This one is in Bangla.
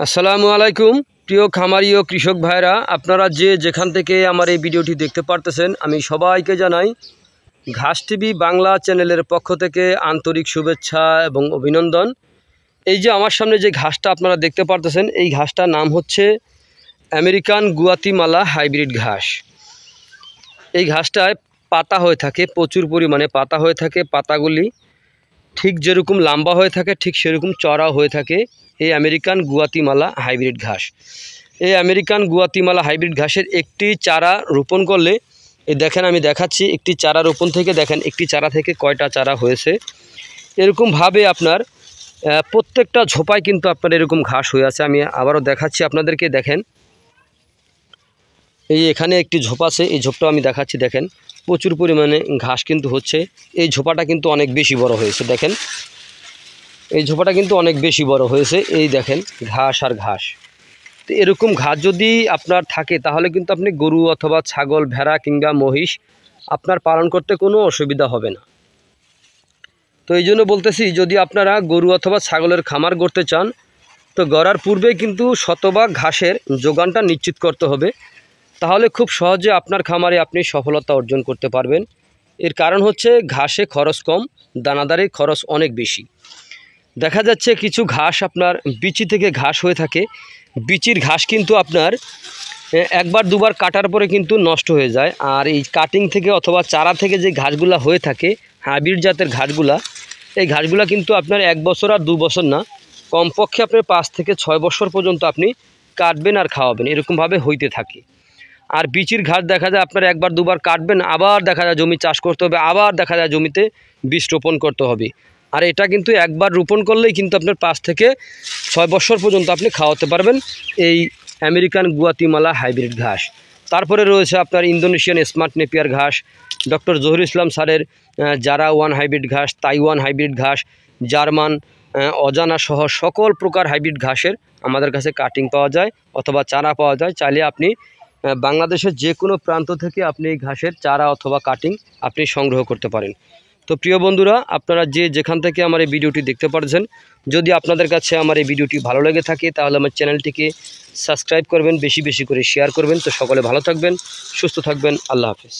আসসালামু আলাইকুম প্রিয় খামারি ও কৃষক ভাইরা, আপনারা যে যেখান থেকে আমার এই ভিডিওটি দেখতে পারতেছেন, আমি সবাইকে জানাই ঘাস টিভি বাংলা চ্যানেলের পক্ষ থেকে আন্তরিক শুভেচ্ছা এবং অভিনন্দন। এই যে আমার সামনে যে ঘাসটা আপনারা দেখতে পারতেছেন, এই ঘাসটার নাম হচ্ছে আমেরিকান গুয়াতিমালা হাইব্রিড ঘাস। এই ঘাসটায় পাতা হয়ে থাকে, প্রচুর পরিমাণে পাতা হয়ে থাকে। পাতাগুলি ঠিক যেরকম লম্বা হয়ে থাকে ঠিক সেরকম চড়া হয়ে থাকে এই আমেরিকান গুয়াতিমালা হাইব্রিড ঘাস। এই আমেরিকান গুয়াতিমালা হাইব্রিড ঘাসের একটি চারা রোপণ করলে, এই দেখেন আমি দেখাচ্ছি, একটি চারা রোপণ থেকে দেখেন একটি চারা থেকে কয়টা চারা হয়েছে। এরকমভাবে আপনার প্রত্যেকটা ঝোপায় কিন্তু আপনার এরকম ঘাস হয়ে আছে। আমি আবারও দেখাচ্ছি আপনাদেরকে, দেখেন এই এখানে একটি ঝোপ আছে, এই ঝোপটাও আমি দেখাচ্ছি। দেখেন প্রচুর পরিমাণে ঘাস কিন্তু হচ্ছে। এই ঝোপাটা কিন্তু অনেক বেশি বড় হয়েছে। দেখেন এই ঝোপাটা কিন্তু অনেক বেশি বড় হয়েছে। এই দেখেন ঘাস আর ঘাস। তো এরকম ঘাস যদি আপনার থাকে তাহলে কিন্তু আপনি গরু অথবা ছাগল, ভেড়া কিংবা মহিষ আপনার পালন করতে কোনো অসুবিধা হবে না। তো এই জন্য বলতেছি, যদি আপনারা গরু অথবা ছাগলের খামার করতে চান তো গড়ার পূর্বেই কিন্তু শতভাগ ঘাসের যোগানটা নিশ্চিত করতে হবে। তাহলে খুব সহজে আপনার খামারে আপনি সফলতা অর্জন করতে পারবেন। এর কারণ হচ্ছে ঘাসে খরচ কম, দানাদারে খরচ অনেক বেশি। দেখা যাচ্ছে কিছু ঘাস আপনার বিচি থেকে ঘাস হয়ে থাকে। বিচির ঘাস কিন্তু আপনার একবার দুবার কাটার পরে কিন্তু নষ্ট হয়ে যায়। আর এই কাটিং থেকে অথবা চারা থেকে যে ঘাসগুলা হয়ে থাকে হাইব্রিড জাতের ঘাসগুলা, এই ঘাসগুলা কিন্তু আপনার 1 বছর আর 2 বছর না, কমপক্ষে আপনার 5 থেকে 6 বছর পর্যন্ত আপনি কাটবেন আর খাওয়াবেন, এরকমভাবে হইতে থাকে। আর বিচির ঘাস দেখা যায় আপনার একবার দুবার কাটবেন, আবার দেখা যায় জমি চাষ করতে হবে, আবার দেখা যায় জমিতে বীজ রোপণ করতে হবে। আর এটা কিন্তু একবার রোপণ করলেই কিন্তু আপনার 5 থেকে 6 বছর পর্যন্ত আপনি খাওয়াতে পারবেন এই আমেরিকান গুয়াতিমালা হাইব্রিড ঘাস। তারপরে রয়েছে আপনার ইন্দোনেশিয়ান স্মার্ট নেপিয়ার ঘাস, ডক্টর জহির ইসলাম স্যারের জারা 1 হাইব্রিড ঘাস, তাইওয়ান হাইব্রিড ঘাস, জার্মান অজানা সহ সকল প্রকার হাইব্রিড ঘাসের আমাদের কাছে কাটিং পাওয়া যায় অথবা চারা পাওয়া যায়। চাইলে আপনি বাংলাদেশের যে কোনো প্রান্ত থেকে আপনি এই ঘাসের চারা অথবা কাটিং আপনি সংগ্রহ করতে পারেন। তো প্রিয় বন্ধুরা, আপনারা যে যেখান থেকে আমার এই ভিডিওটি দেখতে পাচ্ছেন, যদি আপনাদের কাছে আমার এই ভিডিওটি ভালো লেগে থাকে তাহলে আমার চ্যানেলটিকে সাবস্ক্রাইব করবেন, বেশি বেশি করে শেয়ার করবেন। তো সকলে ভালো থাকবেন, সুস্থ থাকবেন। আল্লাহ হাফেজ।